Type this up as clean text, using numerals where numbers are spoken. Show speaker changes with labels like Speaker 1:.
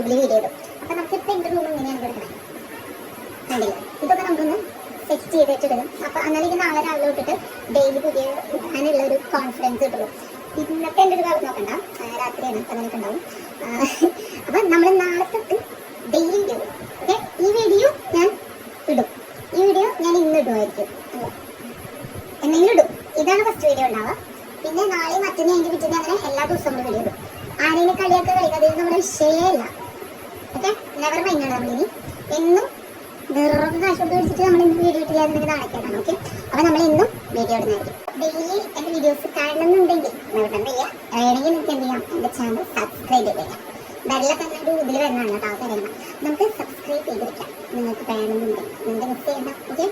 Speaker 1: റൂമിൽ വീഡിയോ ഇടും. അപ്പം നമുക്കിപ്പോൾ എൻ്റെ റൂം ഇങ്ങനെയാണ് കൊടുക്കണം. കണ്ടില്ല, ഇതൊക്കെ നമുക്കൊന്ന് സെറ്റ് ചെയ്ത് വെച്ചിടും. അപ്പം അന്നേരം നാളെ രാവിലെ തൊട്ടിട്ട് ഡെയിലി പുതിയ ഇടാനുള്ള ഒരു കോൺഫിഡൻസ് കിട്ടുള്ളൂ. ഇന്നത്തെ എൻ്റെ ഒരു കാര്യം നോക്കണ്ട, രാത്രിയാണ് അങ്ങനെയൊക്കെ ഉണ്ടാവും. അപ്പം നമ്മൾ നാളെ തൊട്ട് ഡെയിലി വീഡിയോ ഇടും. ഓക്കെ, ഈ വീഡിയോ ഞാൻ ഇടും, ഈ വീഡിയോ ഞാൻ ഇന്ന് ഇടുമായിരിക്കും, എന്തെങ്കിലും ഇടും. ഇതാണ് ഫസ്റ്റ് വീഡിയോ ഉണ്ടാവുക. പിന്നെ നാളെ മറ്റൊന്ന് എൻ്റെ വിറ്റിന് അങ്ങനെ എല്ലാ ദിവസവും നമ്മൾ വീഡിയോ ഇടും. ആരെയും കളിയൊക്കെ കളിക്കുക, അതൊന്നും നമ്മുടെ വിഷയമല്ല. ഓക്കെ, നെവർ മൈൻഡാണ് നമ്മളിനി. എന്നും വേറൊക്കെ കാശ് കൊടുത്ത് മേടിച്ചിട്ട് നമ്മൾ ഇന്ന് വീഡിയോ ഇട്ടില്ലാന്നുണ്ടെങ്കിൽ നാളേക്കാണ്. ഓക്കെ, അപ്പം നമ്മൾ ഇന്നും വീഡിയോ ഇടുന്നതായിരിക്കും. ഡെയിലി എൻ്റെ വീഡിയോസ് കാണണമെന്നുണ്ടെങ്കിൽ വേണമെങ്കിൽ നിങ്ങൾക്ക് എന്ത് ചെയ്യാം, എൻ്റെ ചാനൽ സബ്സ്ക്രൈബ് ചെയ്യാം. ബെല്ലൊക്കെ തന്നെ ഇതിൽ വരുന്നതാണ് കേട്ടോ, കാര്യങ്ങൾ നമുക്ക് സബ്സ്ക്രൈബ് ചെയ്ത് വെക്കാം. നിങ്ങൾക്ക് വേണമെന്നുണ്ടെങ്കിൽ നിങ്ങൾക്ക് മിസ് ചെയ്യണ്ട. ഓക്കെ.